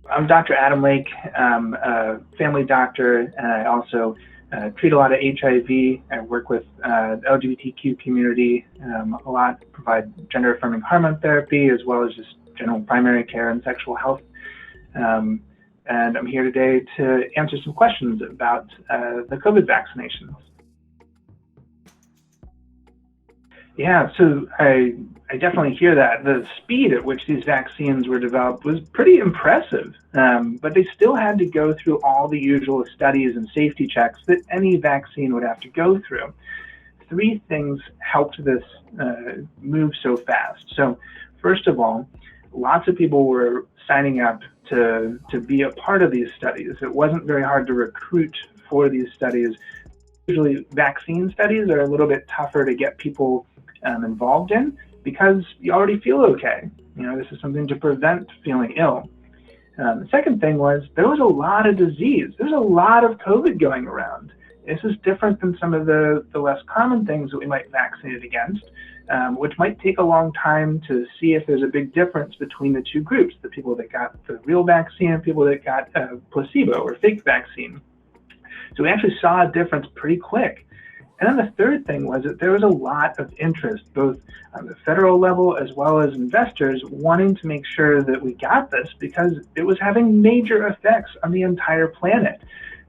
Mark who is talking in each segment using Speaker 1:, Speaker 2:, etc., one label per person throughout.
Speaker 1: I'm Dr. Adam Lake. I'm a family doctor, and I also treat a lot of HIV. I work with the LGBTQ community a lot, provide gender-affirming hormone therapy, as well as just general primary care and sexual health. And I'm here today to answer some questions about the COVID vaccinations. Yeah, so I definitely hear that. The speed at which these vaccines were developed was pretty impressive, but they still had to go through all the usual studies and safety checks that any vaccine would have to go through. Three things helped this move so fast. So first of all, lots of people were signing up to be a part of these studies. It wasn't very hard to recruit for these studies. Usually vaccine studies are a little bit tougher to get people involved in because you already feel okay. You know, this is something to prevent feeling ill. The second thing was there was a lot of disease. There's a lot of COVID going around. This is different than some of the less common things that we might vaccinate against, which might take a long time to see if there's a big difference between the two groups, the people that got the real vaccine and people that got a placebo or fake vaccine. So we actually saw a difference pretty quick. And then the third thing was that there was a lot of interest, both on the federal level as well as investors wanting to make sure that we got this because it was having major effects on the entire planet.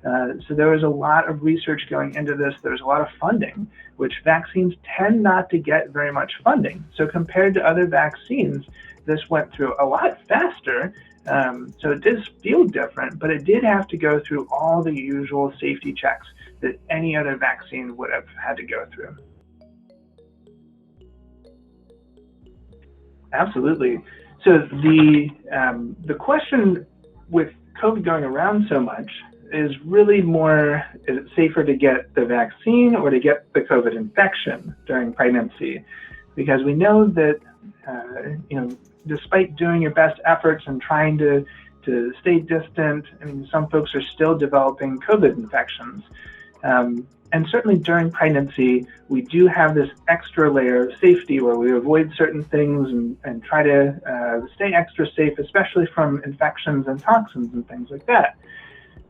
Speaker 1: So there was a lot of research going into this. There was a lot of funding, which vaccines tend not to get very much funding. So compared to other vaccines, this went through a lot faster. So it does feel different, but it did have to go through all the usual safety checks that any other vaccine would have had to go through. Absolutely. So the question with COVID going around so much is really more, is it safer to get the vaccine or to get the COVID infection during pregnancy? Because we know that, despite doing your best efforts and trying to stay distant, I mean, some folks are still developing COVID infections. And certainly during pregnancy, we do have this extra layer of safety where we avoid certain things and try to stay extra safe, especially from infections and toxins and things like that.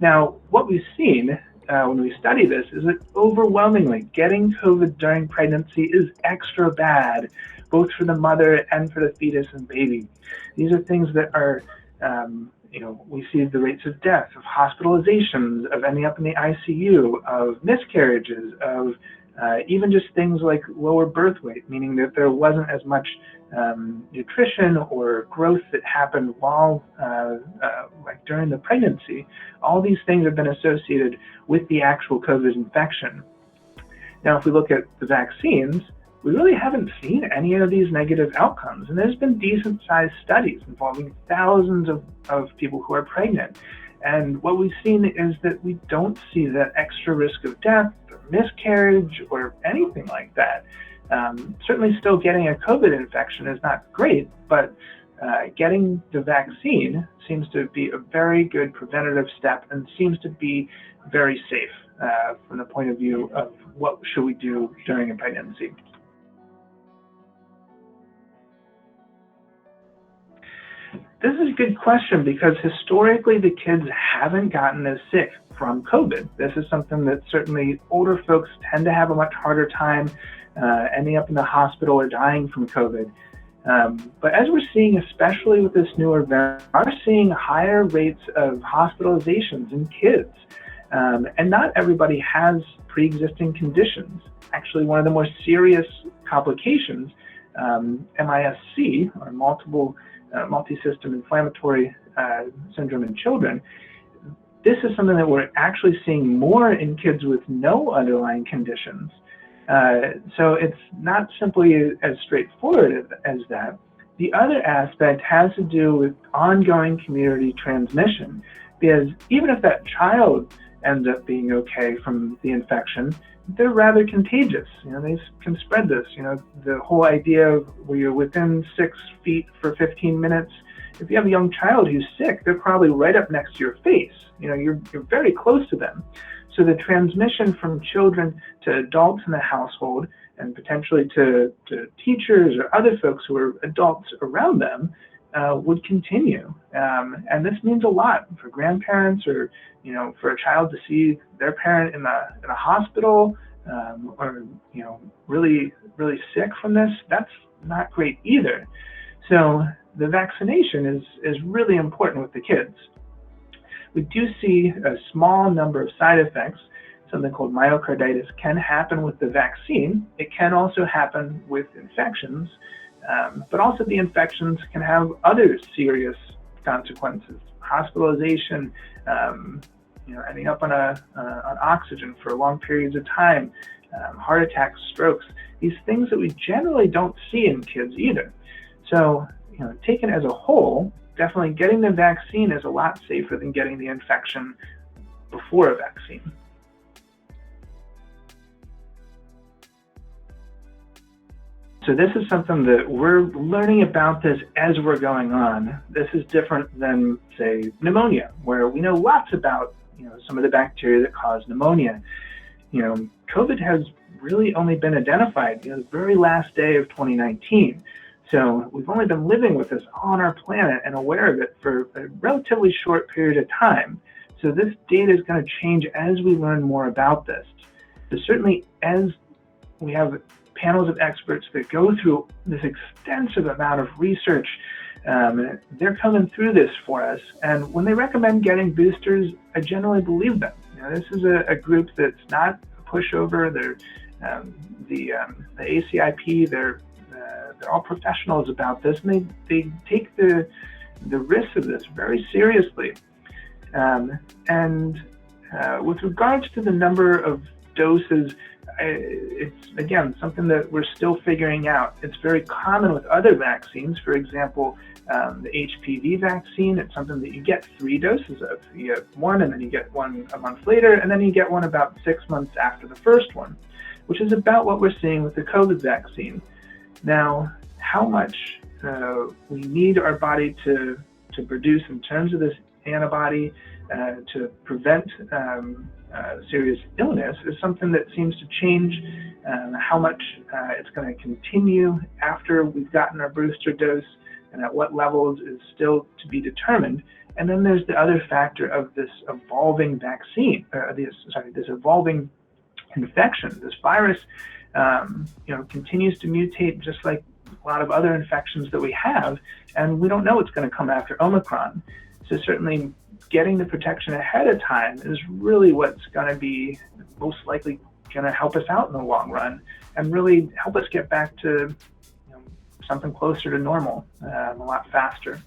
Speaker 1: Now, what we've seen when we study this is that overwhelmingly getting COVID during pregnancy is extra bad, both for the mother and for the fetus and baby. These are things that are, we see the rates of death, of hospitalizations, of ending up in the ICU, of miscarriages, of even just things like lower birth weight, meaning that there wasn't as much nutrition or growth that happened while, like during the pregnancy. All these things have been associated with the actual COVID infection. Now, if we look at the vaccines, we really haven't seen any of these negative outcomes. And there's been decent-sized studies involving thousands of people who are pregnant. And what we've seen is that we don't see that extra risk of death or miscarriage or anything like that. Certainly still getting a COVID infection is not great, but getting the vaccine seems to be a very good preventative step and seems to be very safe from the point of view of what should we do during a pregnancy. This is a good question because historically the kids haven't gotten as sick from COVID. This is something that certainly older folks tend to have a much harder time ending up in the hospital or dying from COVID. But as we're seeing, especially with this newer variant, we are seeing higher rates of hospitalizations in kids. And not everybody has pre-existing conditions. Actually, one of the more serious complications, MIS-C, or multi-system inflammatory syndrome in children, this is something that we're actually seeing more in kids with no underlying conditions. So it's not simply as straightforward as that. The other aspect has to do with ongoing community transmission, because even if that child ends up being okay from the infection, they're rather contagious. They can spread this. The whole idea of where you're within 6 feet for 15 minutes, if you have a young child who's sick, they're probably right up next to your face. You're very close to them. So the transmission from children to adults in the household and potentially to teachers or other folks who are adults around them would continue. And this means a lot for grandparents, or for a child to see their parent in a hospital, or really sick from this. That's not great either. So the vaccination is really important with the kids. We do see a small number of side effects. Something called myocarditis can happen with the vaccine. It can also happen with infections, but also the infections can have other serious consequences: hospitalization, ending up on oxygen for long periods of time, heart attacks, strokes. These things that we generally don't see in kids either. So, taken as a whole, definitely getting the vaccine is a lot safer than getting the infection before a vaccine. So this is something that we're learning about this as we're going on. This is different than, say, pneumonia, where we know lots about, some of the bacteria that cause pneumonia. COVID has really only been identified, the very last day of 2019. So we've only been living with this on our planet and aware of it for a relatively short period of time. So this data is going to change as we learn more about this. So certainly as we have panels of experts that go through this extensive amount of research, they're coming through this for us. And when they recommend getting boosters, I generally believe them. This is a group that's not a pushover. They're the ACIP. They're all professionals about this, and they take the risks of this very seriously. And with regards to the number of doses, it's, again, something that we're still figuring out. It's very common with other vaccines. For example, the HPV vaccine, it's something that you get 3 doses of. You get one, and then you get one a month later, and then you get one about 6 months after the first one, which is about what we're seeing with the COVID vaccine. Now, how much we need our body to produce in terms of this antibody to prevent serious illness is something that seems to change. How much it's going to continue after we've gotten our booster dose and at what levels is still to be determined. And then there's the other factor of this evolving vaccine, this evolving infection. This virus, continues to mutate just like a lot of other infections that we have, and we don't know what's going to come after Omicron. So certainly getting the protection ahead of time is really what's going to be most likely going to help us out in the long run and really help us get back to something closer to normal a lot faster.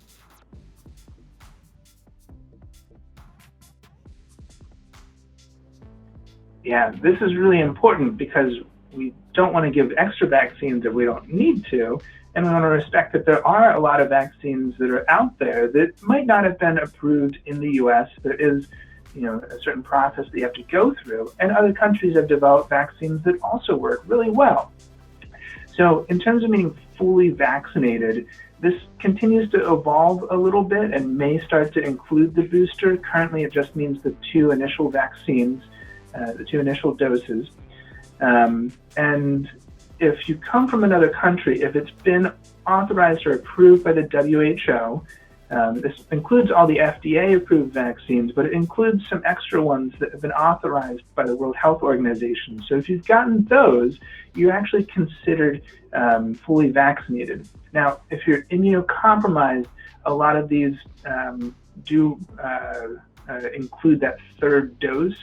Speaker 1: Yeah, this is really important because we don't want to give extra vaccines if we don't need to, and we want to respect that there are a lot of vaccines that are out there that might not have been approved in the US. There is, a certain process that you have to go through, and other countries have developed vaccines that also work really well. So in terms of being fully vaccinated, this continues to evolve a little bit and may start to include the booster. Currently, it just means the 2 initial vaccines, the 2 initial doses. And if you come from another country, if it's been authorized or approved by the WHO, this includes all the FDA-approved vaccines, but it includes some extra ones that have been authorized by the World Health Organization. So if you've gotten those, you're actually considered fully vaccinated. Now, if you're immunocompromised, a lot of these do include that 3rd dose,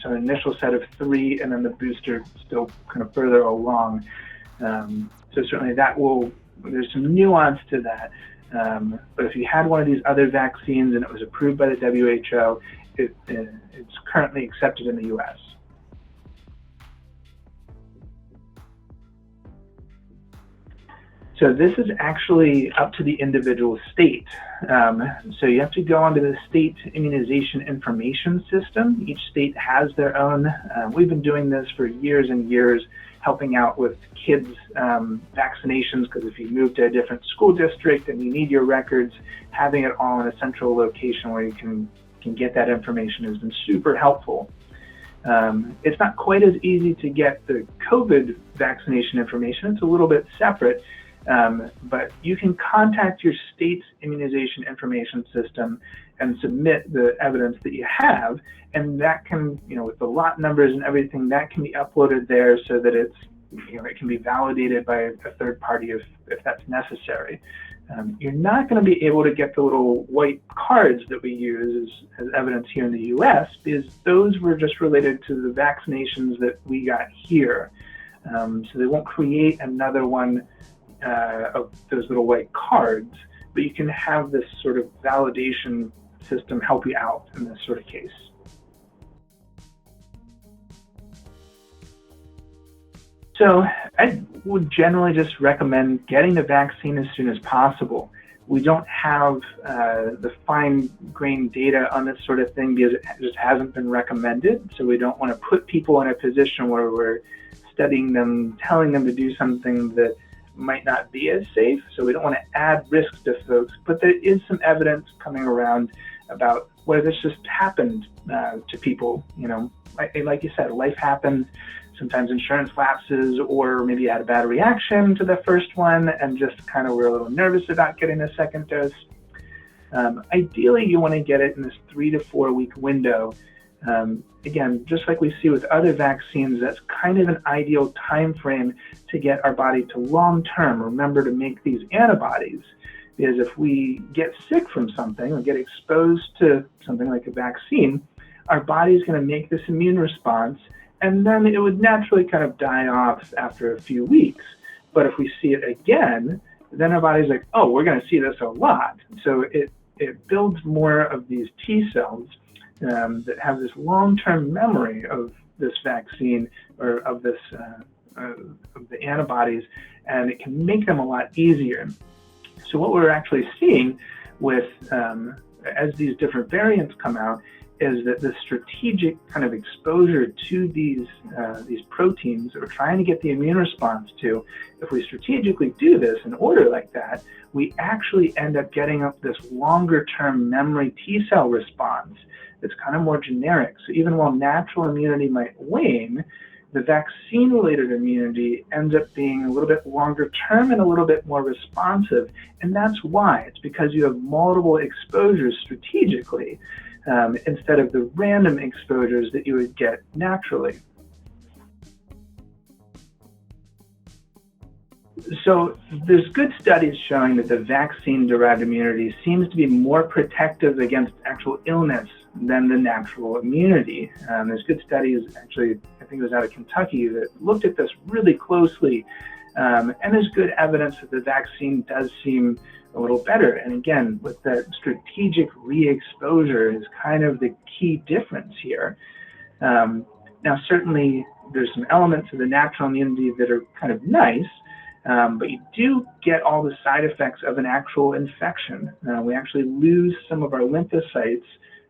Speaker 1: so an initial set of 3, and then the booster still kind of further along. So certainly there's some nuance to that. But if you had one of these other vaccines and it was approved by the WHO, it's currently accepted in the US. So this is actually up to the individual state. So you have to go onto the state immunization information system. Each state has their own. We've been doing this for years and years, helping out with kids' vaccinations, because if you move to a different school district and you need your records, having it all in a central location where you can get that information has been super helpful. It's not quite as easy to get the COVID vaccination information. It's a little bit separate. But you can contact your state's immunization information system and submit the evidence that you have, and that can, with the lot numbers and everything, that can be uploaded there so that it's, it can be validated by a third party if that's necessary. You're not going to be able to get the little white cards that we use as evidence here in the US, because those were just related to the vaccinations that we got here. So they won't create another one of those little white cards, but you can have this sort of validation system help you out in this sort of case. So I would generally just recommend getting the vaccine as soon as possible. We don't have the fine-grained data on this sort of thing because it just hasn't been recommended. So we don't want to put people in a position where we're studying them, telling them to do something that might not be as safe. So we don't want to add risks to folks. But there is some evidence coming around about where this just happened to people. Like you said, life happens. Sometimes insurance lapses, or maybe you had a bad reaction to the first one and just kind of were a little nervous about getting the second dose. Ideally, you want to get it in this 3 to 4 week window. Again, just like we see with other vaccines, that's kind of an ideal time frame to get our body to long-term remember to make these antibodies. Because if we get sick from something or get exposed to something like a vaccine, our body's going to make this immune response, and then it would naturally kind of die off after a few weeks. But if we see it again, then our body's like, oh, we're going to see this a lot. So it builds more of these T cells that have this long-term memory of this vaccine or of this of the antibodies, and it can make them a lot easier. So what we're actually seeing with as these different variants come out is that the strategic kind of exposure to these proteins that we're trying to get the immune response to, if we strategically do this in order like that, we actually end up getting up this longer-term memory T cell response that's kind of more generic. So even while natural immunity might wane, the vaccine-related immunity ends up being a little bit longer-term and a little bit more responsive. And that's why. It's because you have multiple exposures strategically, instead of the random exposures that you would get naturally. So there's good studies showing that the vaccine-derived immunity seems to be more protective against actual illness than the natural immunity. There's good studies, actually, I think it was out of Kentucky, that looked at this really closely. And there's good evidence that the vaccine does seem a little better. And again, with that strategic re-exposure is kind of the key difference here. Now, certainly there's some elements of the natural immunity that are kind of nice, but you do get all the side effects of an actual infection. We actually lose some of our lymphocytes.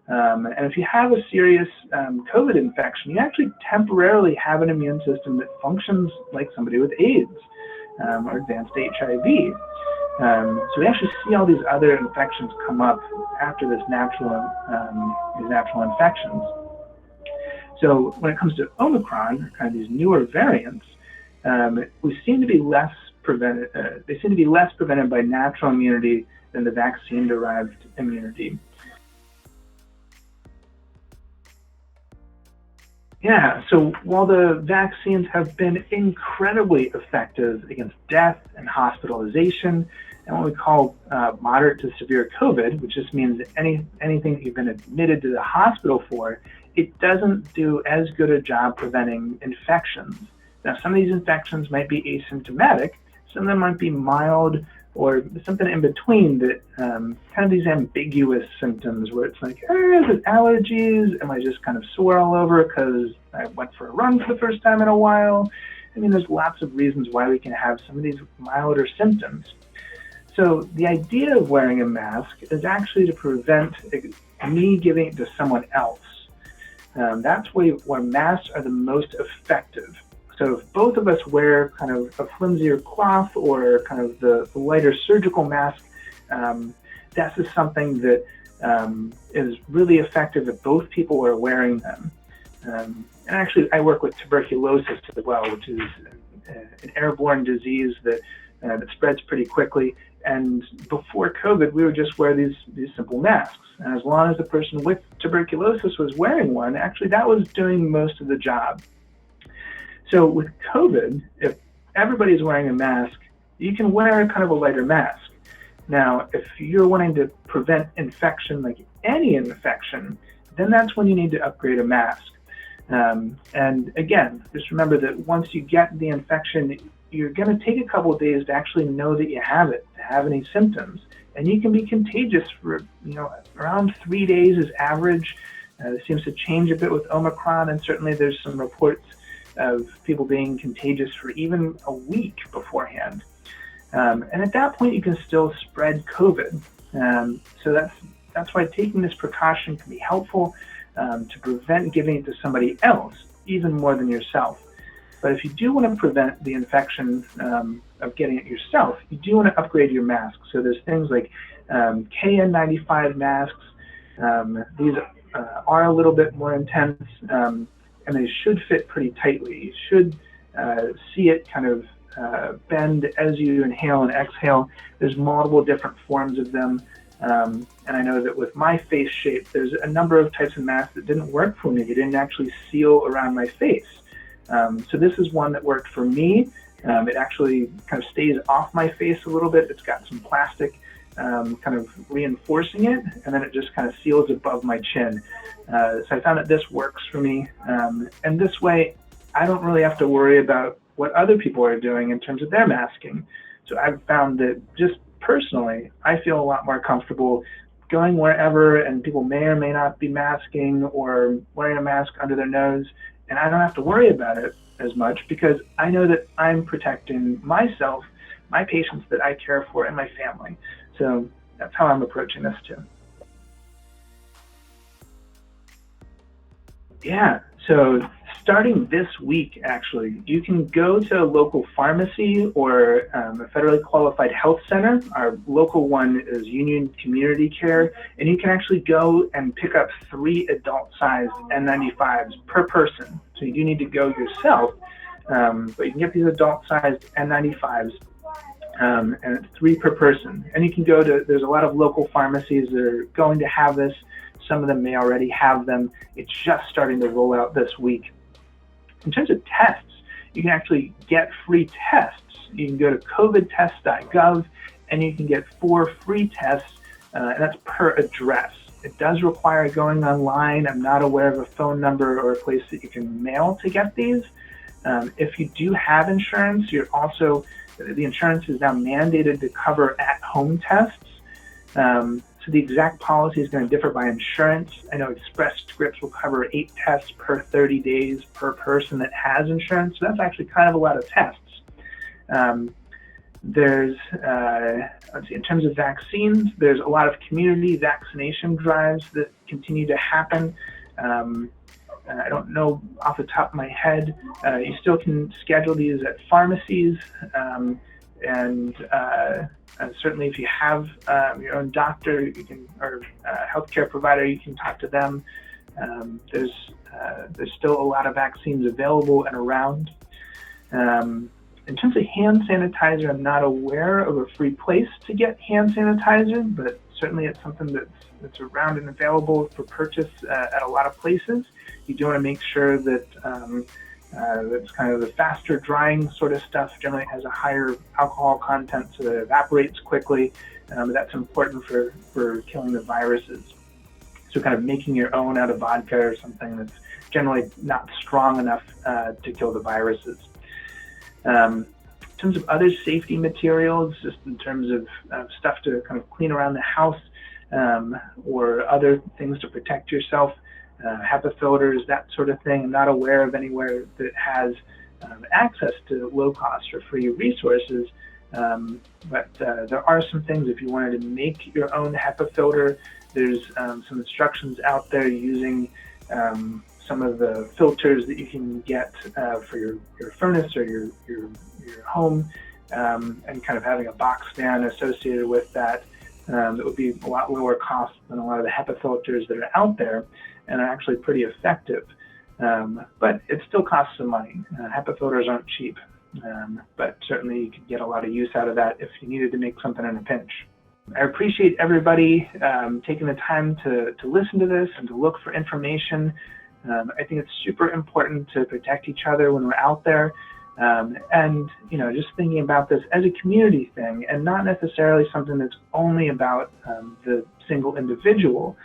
Speaker 1: And if you have a serious COVID infection, you actually temporarily have an immune system that functions like somebody with AIDS or advanced HIV. So we actually see all these other infections come up after this these natural infections. So when it comes to Omicron, kind of these newer variants, we seem to be less prevented. They seem to be less prevented by natural immunity than the vaccine-derived immunity. Yeah, so while the vaccines have been incredibly effective against death and hospitalization and what we call moderate to severe COVID, which just means that anything that you've been admitted to the hospital for, it doesn't do as good a job preventing infections. Now, some of these infections might be asymptomatic, some of them might be mild, or something in between that kind of these ambiguous symptoms where it's like, is it allergies? Am I just kind of sore all over because I went for a run for the first time in a while? I mean, there's lots of reasons why we can have some of these milder symptoms. So the idea of wearing a mask is actually to prevent me giving it to someone else. That's where masks are the most effective. So if both of us wear kind of a flimsier cloth or kind of the lighter surgical mask, that's just something that is really effective if both people are wearing them. And actually, I work with tuberculosis as well, which is an airborne disease that that spreads pretty quickly. And before COVID, we would just wear these simple masks. And as long as the person with tuberculosis was wearing one, actually that was doing most of the job. So with COVID, if everybody's wearing a mask, you can wear kind of a lighter mask. Now, if you're wanting to prevent infection, like any infection, then that's when you need to upgrade a mask. And again, just remember that once you get the infection, you're going to take a couple of days to actually know that you have it, to have any symptoms. And you can be contagious for, around 3 days is average. It seems to change a bit with Omicron, and certainly there's some reports of people being contagious for even a week beforehand. And at that point, you can still spread COVID. So that's why taking this precaution can be helpful to prevent giving it to somebody else, even more than yourself. But if you do want to prevent the infection of getting it yourself, you do want to upgrade your mask. So there's things like KN95 masks. These are a little bit more intense, and they should fit pretty tightly. You should see it kind of bend as you inhale and exhale. There's multiple different forms of them. And I know that with my face shape, there's a number of types of masks that didn't work for me. They didn't actually seal around my face. So this is one that worked for me. It actually kind of stays off my face a little bit. It's got some plastic kind of reinforcing it, and then it just kind of seals above my chin. So I found that this works for me. And this way, I don't really have to worry about what other people are doing in terms of their masking. So I've found that just personally, I feel a lot more comfortable going wherever, and people may or may not be masking or wearing a mask under their nose, and I don't have to worry about it as much because I know that I'm protecting myself, my patients that I care for, and my family. So that's how I'm approaching this too. Yeah, so starting this week, actually, you can go to a local pharmacy or a federally qualified health center. Our local one is Union Community Care, and you can actually go and pick up 3 adult-sized N95s per person. So you do need to go yourself, but you can get these adult-sized N95s, and it's 3 per person. And you can go to, there's a lot of local pharmacies that are going to have this. Some of them may already have them. It's just starting to roll out this week. In terms of tests, you can actually get free tests. You can go to covettest.gov and you can get 4 free tests, and that's per address. It does require going online. I'm not aware of a phone number or a place that you can mail to get these. If you do have insurance, the insurance is now mandated to cover at-home tests. So the exact policy is going to differ by insurance. I know Express Scripts will cover 8 tests per 30 days per person that has insurance. So that's actually kind of a lot of tests. There's, in terms of vaccines, there's a lot of community vaccination drives that continue to happen. I don't know off the top of my head. You still can schedule these at pharmacies, and certainly if you have your own doctor, you can, or healthcare provider, you can talk to them. There's still a lot of vaccines available and around. In terms of hand sanitizer, I'm not aware of a free place to get hand sanitizer, but certainly it's something that's around and available for purchase at a lot of places. You do want to make sure that that's kind of the faster drying sort of stuff generally has a higher alcohol content so that it evaporates quickly. That's important for killing the viruses. So kind of making your own out of vodka or something that's generally not strong enough to kill the viruses. In terms of other safety materials, just in terms of stuff to kind of clean around the house or other things to protect yourself, HEPA filters, that sort of thing. I'm not aware of anywhere that has access to low-cost or free resources, but there are some things if you wanted to make your own HEPA filter. There's some instructions out there using some of the filters that you can get for your furnace or your home, and kind of having a box fan associated with that. That would be a lot lower cost than a lot of the HEPA filters that are out there, and are actually pretty effective. But it still costs some money. HEPA filters aren't cheap. but certainly you could get a lot of use out of that if you needed to make something in a pinch. I appreciate everybody taking the time to listen to this and to look for information. I think it's super important to protect each other when we're out there. And, just thinking about this as a community thing and not necessarily something that's only about the single individual.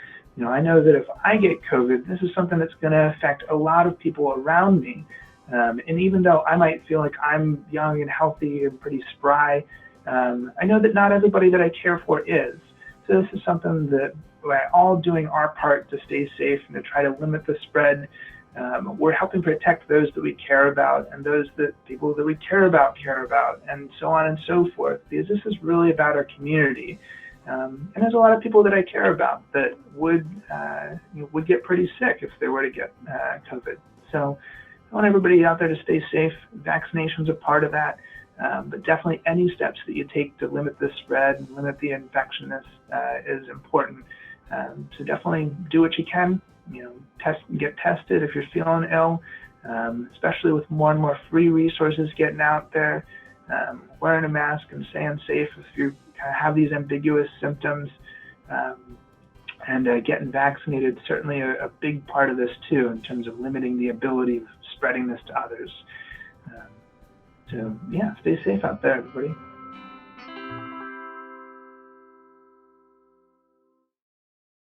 Speaker 1: I know that if I get COVID, this is something that's going to affect a lot of people around me. And even though I might feel like I'm young and healthy and pretty spry, I know that not everybody that I care for is. So this is something that we're all doing our part to stay safe and to try to limit the spread. We're helping protect those that we care about and those that people that we care about, and so on and so forth, because this is really about our community. And there's a lot of people that I care about that would get pretty sick if they were to get COVID. So I want everybody out there to stay safe. Vaccination's a part of that, but definitely any steps that you take to limit the spread and limit the infection is important. So definitely do what you can. Get tested if you're feeling ill, especially with more and more free resources getting out there. Wearing a mask and staying safe if you have these ambiguous symptoms, and getting vaccinated certainly a big part of this too, in terms of limiting the ability of spreading this to others. So yeah, stay safe out there, everybody.